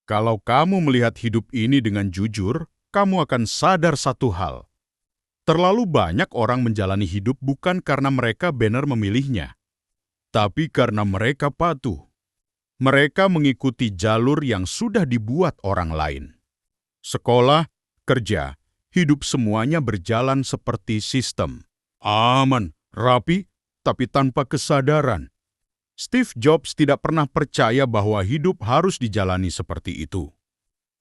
Kalau kamu melihat hidup ini dengan jujur, kamu akan sadar satu hal. Terlalu banyak orang menjalani hidup bukan karena mereka benar memilihnya, tapi karena mereka patuh. Mereka mengikuti jalur yang sudah dibuat orang lain. Sekolah, kerja, hidup semuanya berjalan seperti sistem. Aman, rapi, tapi tanpa kesadaran. Steve Jobs tidak pernah percaya bahwa hidup harus dijalani seperti itu.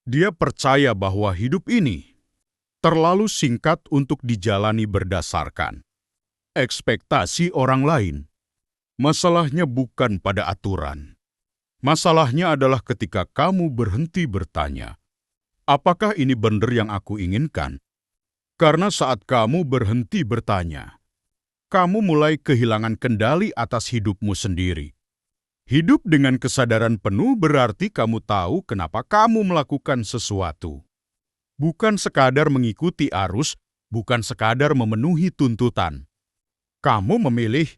Dia percaya bahwa hidup ini terlalu singkat untuk dijalani berdasarkan ekspektasi orang lain. Masalahnya bukan pada aturan. Masalahnya adalah ketika kamu berhenti bertanya, apakah ini benar yang aku inginkan? Karena saat kamu berhenti bertanya, kamu mulai kehilangan kendali atas hidupmu sendiri. Hidup dengan kesadaran penuh berarti kamu tahu kenapa kamu melakukan sesuatu. Bukan sekadar mengikuti arus, bukan sekadar memenuhi tuntutan. Kamu memilih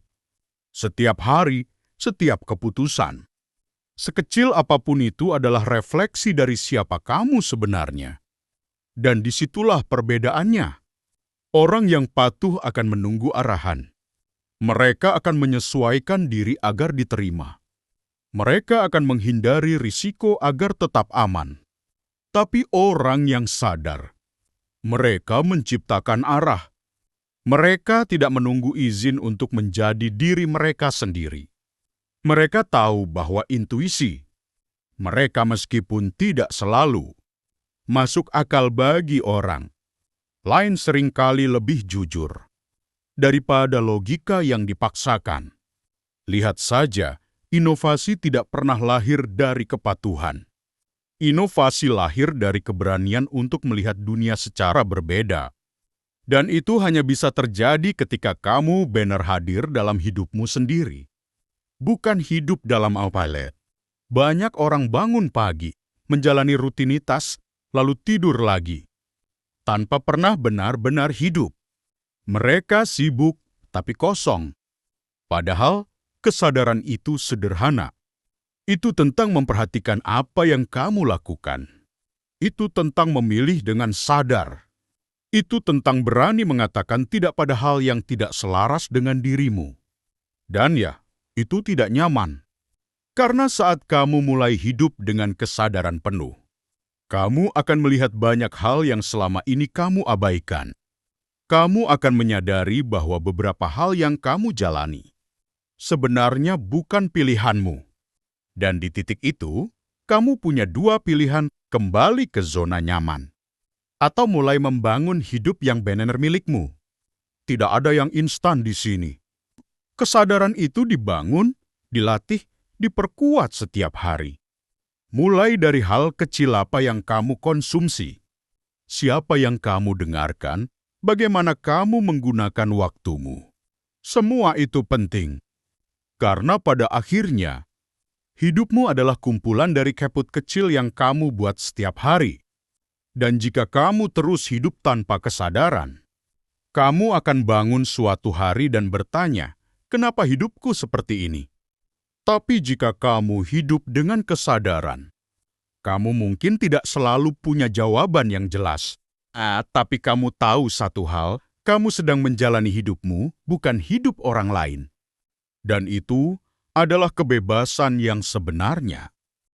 setiap hari, setiap keputusan. Sekecil apapun itu adalah refleksi dari siapa kamu sebenarnya. Dan disitulah perbedaannya. Orang yang patuh akan menunggu arahan. Mereka akan menyesuaikan diri agar diterima. Mereka akan menghindari risiko agar tetap aman. Tapi orang yang sadar, mereka menciptakan arah. Mereka tidak menunggu izin untuk menjadi diri mereka sendiri. Mereka tahu bahwa intuisi mereka meskipun tidak selalu masuk akal bagi orang lain seringkali lebih jujur daripada logika yang dipaksakan. Lihat saja, inovasi tidak pernah lahir dari kepatuhan. Inovasi lahir dari keberanian untuk melihat dunia secara berbeda. Dan itu hanya bisa terjadi ketika kamu benar hadir dalam hidupmu sendiri. Bukan hidup dalam autopilot. Banyak orang bangun pagi, menjalani rutinitas, lalu tidur lagi, tanpa pernah benar-benar hidup. Mereka sibuk, tapi kosong. Padahal, kesadaran itu sederhana. Itu tentang memperhatikan apa yang kamu lakukan. Itu tentang memilih dengan sadar. Itu tentang berani mengatakan tidak pada hal yang tidak selaras dengan dirimu. Dan ya, itu tidak nyaman. Karena saat kamu mulai hidup dengan kesadaran penuh, kamu akan melihat banyak hal yang selama ini kamu abaikan. Kamu akan menyadari bahwa beberapa hal yang kamu jalani sebenarnya bukan pilihanmu. Dan di titik itu, kamu punya dua pilihan: kembali ke zona nyaman atau mulai membangun hidup yang benar milikmu. Tidak ada yang instan di sini. Kesadaran itu dibangun, dilatih, diperkuat setiap hari. Mulai dari hal kecil apa yang kamu konsumsi, siapa yang kamu dengarkan, bagaimana kamu menggunakan waktumu. Semua itu penting. Karena pada akhirnya, hidupmu adalah kumpulan dari keput kecil yang kamu buat setiap hari. Dan jika kamu terus hidup tanpa kesadaran, kamu akan bangun suatu hari dan bertanya, kenapa hidupku seperti ini? Tapi jika kamu hidup dengan kesadaran, kamu mungkin tidak selalu punya jawaban yang jelas. Tapi kamu tahu satu hal, kamu sedang menjalani hidupmu, bukan hidup orang lain. Dan itu adalah kebebasan yang sebenarnya.